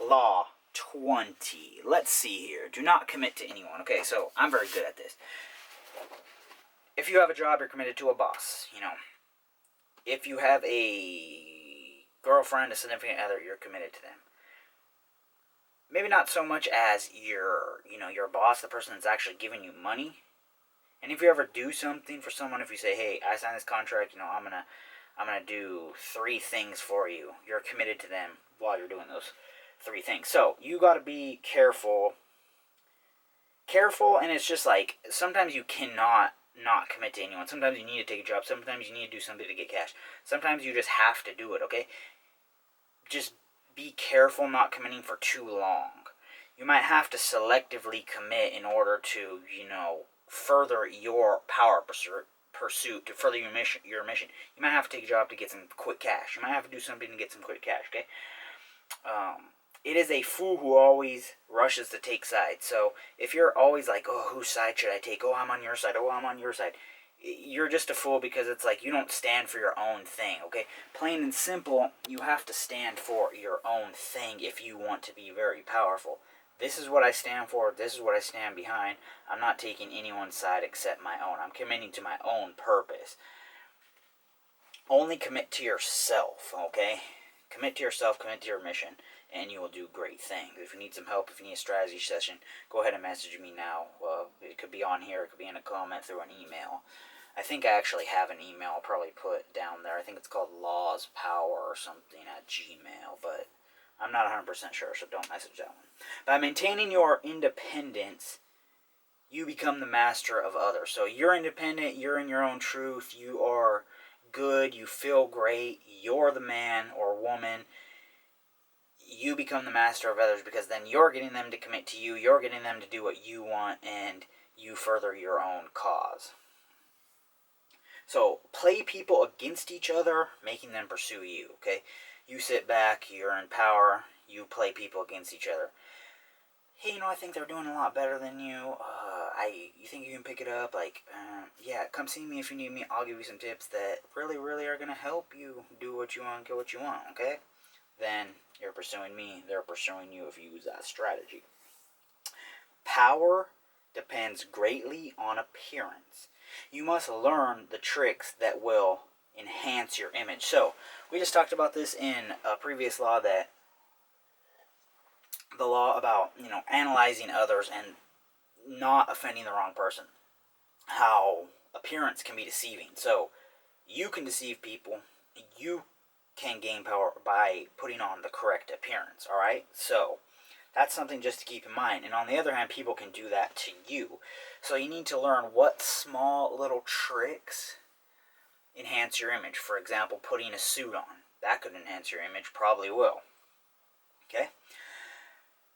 Law 20. Let's see here. Do not commit to anyone. Okay, so I'm very good at this. If you have a job, you're committed to a boss. If you have a girlfriend, a significant other, you're committed to them. Maybe not so much as your boss, the person that's actually giving you money. And if you ever do something for someone, if you say, hey, I signed this contract, I'm gonna do 3 things for you. You're committed to them while you're doing those 3 things. So you got to be careful, and it's just like sometimes you cannot not commit to anyone. Sometimes you need to take a job. Sometimes you need to do something to get cash. Sometimes you just have to do it. Okay, just be careful not committing for too long. You might have to selectively commit in order to further your power pursuit, to further your mission. You might have to take a job to get some quick cash. You might have to do something to get some quick cash. Okay. It is a fool who always rushes to take sides. So if you're always like, oh, whose side should I take? Oh, I'm on your side. Oh, I'm on your side. You're just a fool, because it's like you don't stand for your own thing, okay? Plain and simple, you have to stand for your own thing if you want to be very powerful. This is what I stand for. This is what I stand behind. I'm not taking anyone's side except my own. I'm committing to my own purpose. Only commit to yourself, okay? Commit to yourself, commit to your mission, and you will do great things. If you need some help, if you need a strategy session, go ahead and message me now. It could be on here. It could be in a comment through an email. I think I actually have an email I'll probably put down there. I think it's called lawspower or something at Gmail, but I'm not 100% sure, so don't message that one. By maintaining your independence, you become the master of others. So you're independent, you're in your own truth, you are good, you feel great, you're the man or woman. You become the master of others, because then you're getting them to commit to you, you're getting them to do what you want, and you further your own cause. So play people against each other, making them pursue you, okay? You sit back, you're in power, you play people against each other. Hey, I think they're doing a lot better than you. You think you can pick it up? Yeah, come see me if you need me. I'll give you some tips that really, really are going to help you do what you want, get what you want, okay? Then you're pursuing me, they're pursuing you if you use that strategy. Power depends greatly on appearance. You must learn the tricks that will enhance your image. So, we just talked about this in a previous law, that the law about, analyzing others and not offending the wrong person. How appearance can be deceiving. So, you can deceive people. You can gain power by putting on the correct appearance, alright? So, that's something just to keep in mind. And on the other hand, people can do that to you. So you need to learn what small little tricks enhance your image. For example, putting a suit on. That could enhance your image, probably will. Okay?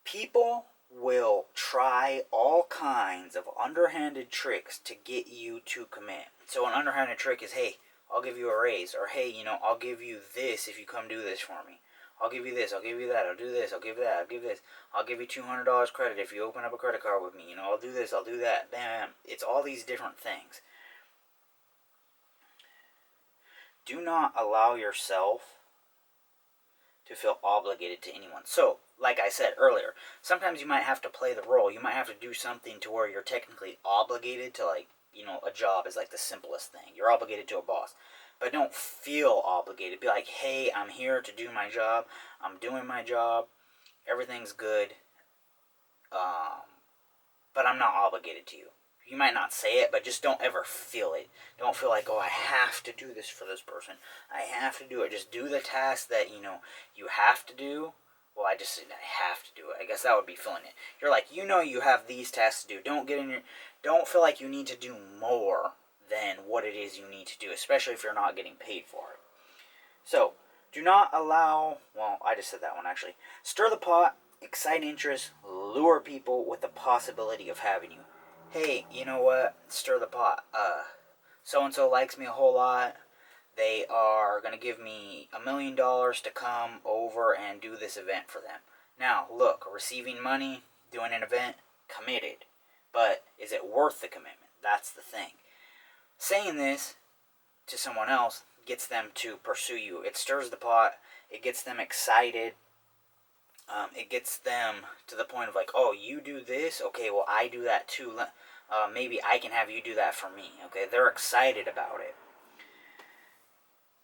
People will try all kinds of underhanded tricks to get you to commit. So an underhanded trick is, hey, I'll give you a raise. Or, hey, I'll give you this if you come do this for me. I'll give you this, I'll give you that, I'll do this, I'll give that, I'll give this. I'll give you $200 credit if you open up a credit card with me. I'll do this, I'll do that. Bam. It's all these different things. Do not allow yourself to feel obligated to anyone. So, like I said earlier, sometimes you might have to play the role. You might have to do something to where you're technically obligated to, a job is like the simplest thing. You're obligated to a boss. But don't feel obligated. Be like, hey, I'm here to do my job. I'm doing my job. Everything's good. But I'm not obligated to you. You might not say it, but just don't ever feel it. Don't feel like, oh, I have to do this for this person. I have to do it. Just do the task that, you have to do. Well, I just said I have to do it. I guess that would be feeling it. You're like, you have these tasks to do. Don't feel like you need to do more than what it is you need to do, especially if you're not getting paid for it. So, do not allow, I just said that one actually. Stir the pot, excite interest, lure people with the possibility of having you. Hey, you know what? Stir the pot. So-and-so likes me a whole lot. They are going to give me $1 million to come over and do this event for them. Now, look, receiving money, doing an event, committed. But is it worth the commitment? That's the thing. Saying this to someone else gets them to pursue you. It stirs the pot. It gets them excited. it gets them to the point of like, oh, you do this? Okay, well, I do that too. Maybe I can have you do that for me. Okay, they're excited about it.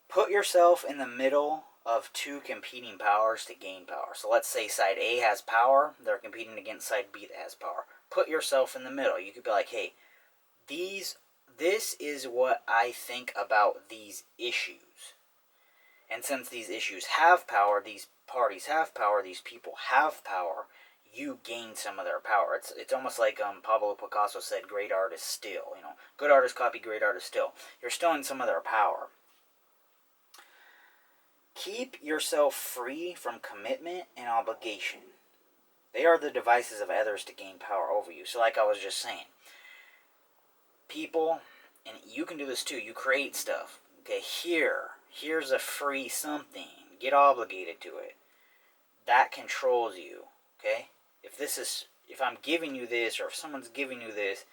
Put yourself in the middle of two competing powers to gain power. So let's say side A has power, they're competing against side B that has power. Put yourself in the middle. You could be like, hey, this is what I think about these issues. And since these issues have power, these parties have power, these people have power, you gain some of their power. It's almost like Pablo Picasso said, great artists steal. Good artists copy, great artists steal. You're stealing some of their power. Keep yourself free from commitment and obligation. They are the devices of others to gain power over you. So like I was just saying, people, and you can do this too, you create stuff. Okay, here's a free something. Get obligated to it. That controls you. Okay? If I'm giving you this, or if someone's giving you this,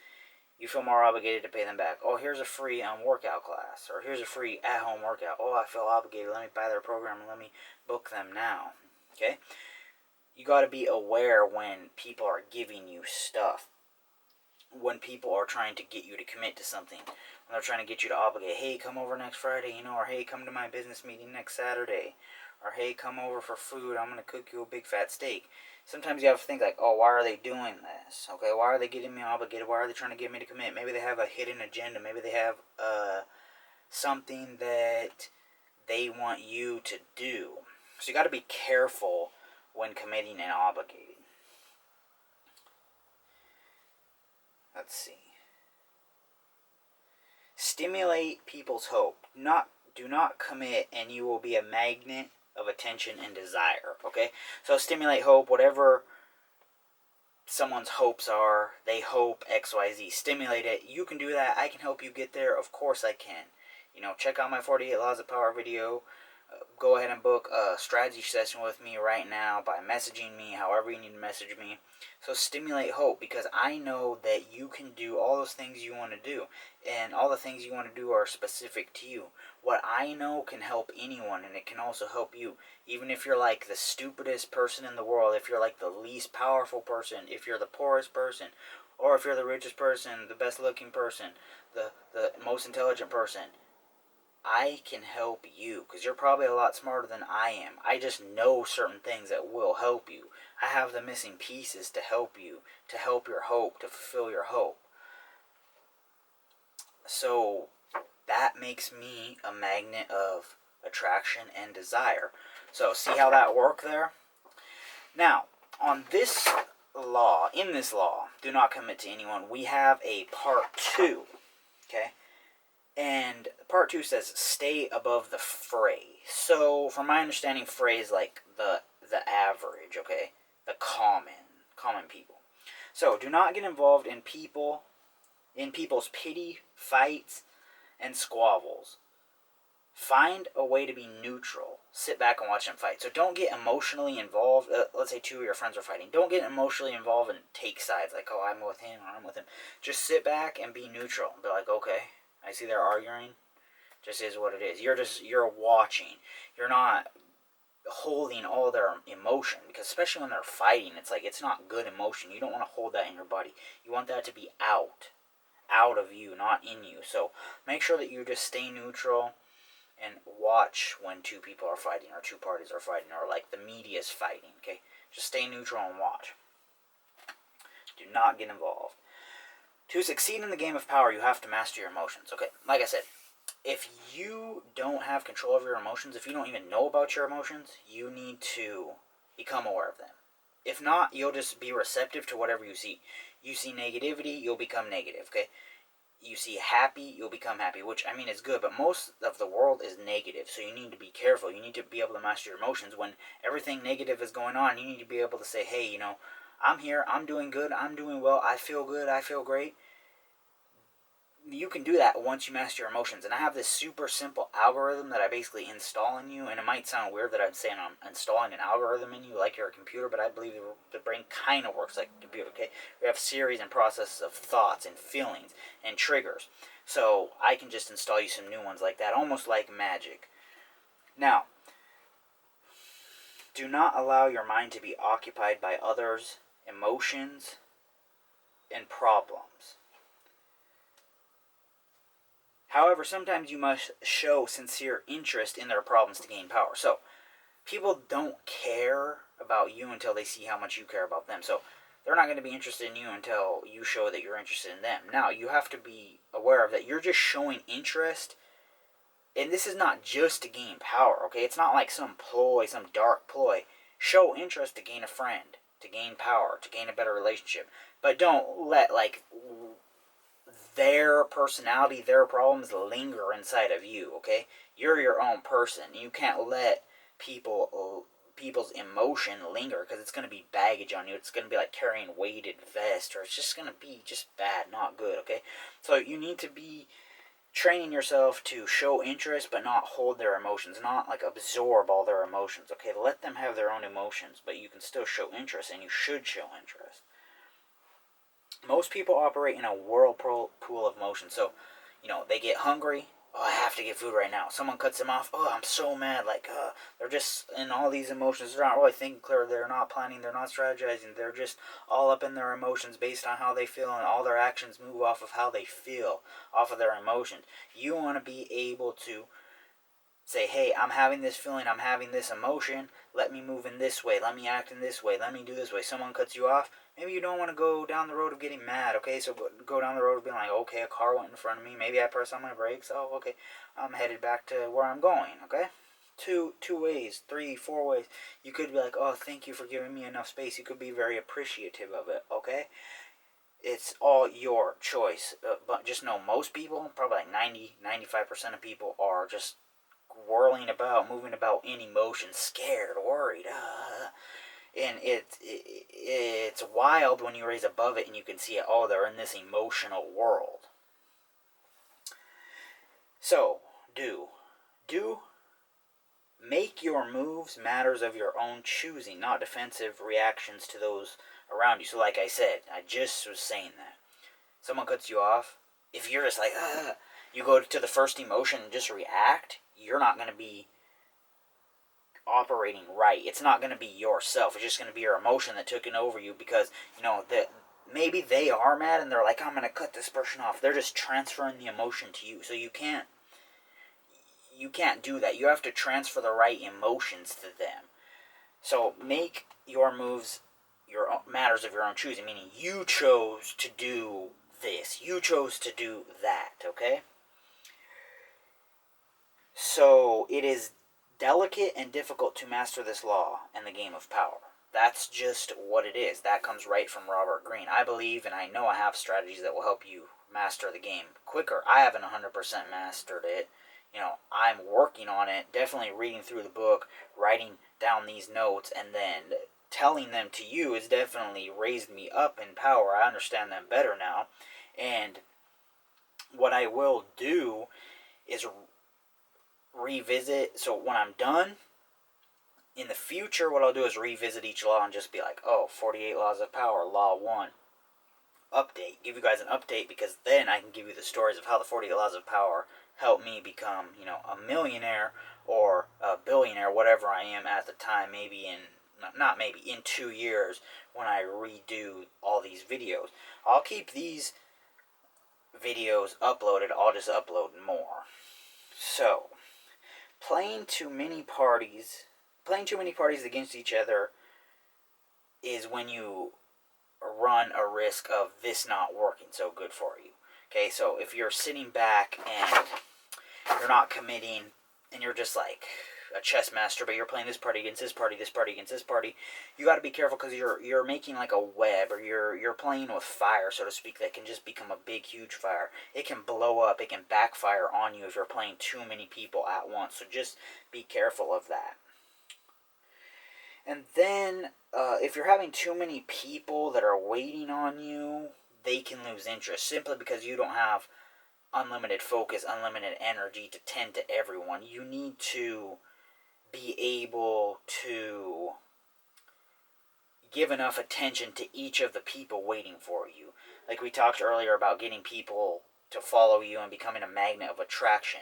you feel more obligated to pay them back. Oh, here's a free workout class. Or here's a free at-home workout. Oh, I feel obligated. Let me buy their program and let me book them now. Okay? You got to be aware when people are giving you stuff. When people are trying to get you to commit to something. When they're trying to get you to obligate. Hey, come over next Friday, or hey, come to my business meeting next Saturday. Or hey, come over for food. I'm going to cook you a big fat steak. Sometimes you have to think like, oh, why are they doing this? Okay, why are they getting me obligated? Why are they trying to get me to commit? Maybe they have a hidden agenda. Maybe they have something that they want you to do. So you got to be careful when committing and obligating. Let's see. Stimulate people's hope. Do not commit, and you will be a magnet of attention and desire. Okay? So stimulate hope, whatever someone's hopes are, they hope XYZ. Stimulate it. You can do that. I can help you get there. Of course I can. Check out my 48 Laws of Power video. Go ahead and book a strategy session with me right now by messaging me, however you need to message me. So stimulate hope, because I know that you can do all those things you want to do, and all the things you want to do are specific to you. What I know can help anyone, and it can also help you. Even if you're like the stupidest person in the world, if you're like the least powerful person, if you're the poorest person, or if you're the richest person, the best looking person, the most intelligent person, I can help you, because you're probably a lot smarter than I am. I just know certain things that will help you. I have the missing pieces to help you, to help your hope, to fulfill your hope. So that makes me a magnet of attraction and desire. So see how that worked there? Now, on this law, in this law, do not commit to anyone, we have a part 2. Okay? And part 2 says, stay above the fray. So, from my understanding, fray is like the average, okay? The common people. So, do not get involved in people's pity, fights, and squabbles. Find a way to be neutral. Sit back and watch them fight. So don't get emotionally involved. Let's say two of your friends are fighting. Don't get emotionally involved and take sides. Like, oh, I'm with him or I'm with him. Just sit back and be neutral. Be like, okay, I see they're arguing. Just is what it is. You're watching. You're not holding all their emotion, because especially when they're fighting, it's not good emotion. You don't want to hold that in your body. You want that to be out of you, not in you. So make sure that you just stay neutral and watch when two people are fighting, or two parties are fighting, or like the media's fighting. Okay, just stay neutral and watch. Do not get involved. To succeed in the game of power, you have to master your emotions. Okay, like I said, if you don't have control over your emotions, if you don't even know about your emotions, you need to become aware of them. If not, you'll just be receptive to whatever you see. You see negativity, you'll become negative, okay? You see happy, you'll become happy, which, I mean, is good, but most of the world is negative, so you need to be careful. You need to be able to master your emotions. When everything negative is going on, you need to be able to say, hey, I'm here, I'm doing good, I'm doing well, I feel good, I feel great. You can do that once you master your emotions. And I have this super simple algorithm that I basically install in you. And it might sound weird that I'm saying I'm installing an algorithm in you like you're a computer, but I believe the brain kind of works like a computer, okay? We have series and processes of thoughts and feelings and triggers. So I can just install you some new ones like that, almost like magic. Now, Do not allow your mind to be occupied by others' emotions and problems. However, sometimes you must show sincere interest in their problems to gain power. So, people don't care about you until they see how much you care about them. So, they're not going to be interested in you until you show that you're interested in them. Now, you have to be aware of that. You're just showing interest, and this is not just to gain power, okay? It's not like some ploy, some dark ploy. Show interest to gain a friend, to gain power, to gain a better relationship. But don't let, like, their personality, their problems linger inside of you, okay? You're your own person. You can't let people's emotion linger, because it's going to be baggage on you. It's going to be like carrying weighted vest, or it's just going to be just bad, not good, okay? So you need to be training yourself to show interest but not hold their emotions, not like absorb all their emotions, okay? Let them have their own emotions, but you can still show interest, and you should show interest. Most people operate in a whirlpool of emotion. So, they get hungry. Oh, I have to get food right now. Someone cuts them off. Oh, I'm so mad. Like, they're just in all these emotions. They're not really thinking clear. They're not planning. They're not strategizing. They're just all up in their emotions based on how they feel, and all their actions move off of how they feel, off of their emotions. You want to be able to say, hey, I'm having this feeling, I'm having this emotion, let me move in this way, let me act in this way, let me do this way. Someone cuts you off, maybe you don't want to go down the road of getting mad, okay? So go down the road of being like, okay, a car went in front of me, maybe I press on my brakes, oh, okay, I'm headed back to where I'm going, okay? Two ways, 3, 4 ways. You could be like, oh, thank you for giving me enough space. You could be very appreciative of it, okay? It's all your choice. But just know most people, probably like 95% of people, are just whirling about, moving about in emotion, scared, worried, and it's wild when you raise above it and you can see it. Oh, they're in this emotional world. So, do make your moves matters of your own choosing, not defensive reactions to those around you. So, like I said, I just was saying that someone cuts you off. If you're just like, you go to the first emotion and just react, you're not going to be operating right. It's not going to be yourself. It's just going to be your emotion that took it over you, because maybe they are mad and they're like, I'm going to cut this person off. They're just transferring the emotion to you. So you can't do that. You have to transfer the right emotions to them. So make your moves your own, matters of your own choosing, meaning you chose to do this. You chose to do that, okay? So it is delicate and difficult to master this law in the game of power. That's just what it is. That comes right from Robert Greene. I believe, and I know I have strategies that will help you master the game quicker. I haven't 100% mastered it. I'm working on it, definitely reading through the book, writing down these notes, and then telling them to you has definitely raised me up in power. I understand them better now. And what I will do is revisit. So when I'm done, in the future, what I'll do is revisit each law and just be like, 48 laws of power, law 1. Update. Give you guys an update, because then I can give you the stories of how the 48 laws of power helped me become, a millionaire or a billionaire, whatever I am at the time, maybe in 2 years when I redo all these videos. I'll keep these videos uploaded, I'll just upload more. So, playing too many parties against each other is when you run a risk of this not working so good for you. Okay, so if you're sitting back and you're not committing, and you're just like a chess master, but you're playing this party against this party, this party against this party, you got to be careful, because you're making like a web, or you're playing with fire, so to speak, that can just become a big, huge fire. It can blow up, it can backfire on you if you're playing too many people at once. So just be careful of that. And then, if you're having too many people that are waiting on you, they can lose interest simply because you don't have unlimited focus, unlimited energy to tend to everyone. You need to be able to give enough attention to each of the people waiting for you. Like we talked earlier about getting people to follow you and becoming a magnet of attraction.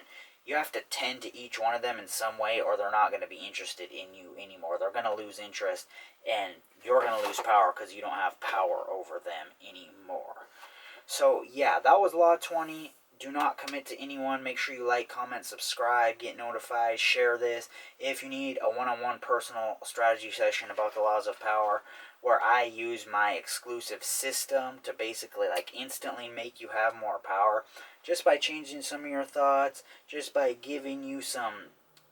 you have to tend to each one of them in some way, or they're not going to be interested in you anymore. They're going to lose interest, and you're going to lose power because you don't have power over them anymore. So yeah, that was Law 20. Do not commit to anyone. Make sure you like, comment, subscribe, get notified, share this. If you need a one-on-one personal strategy session about the laws of power, where I use my exclusive system to basically like instantly make you have more power, just by changing some of your thoughts, just by giving you some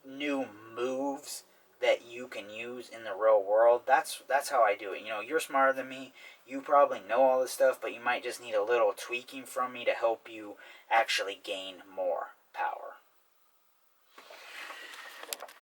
new moves that you can use in the real world. That's how I do it. You know, you're smarter than me. You probably know all this stuff, but you might just need a little tweaking from me to help you actually gain more power.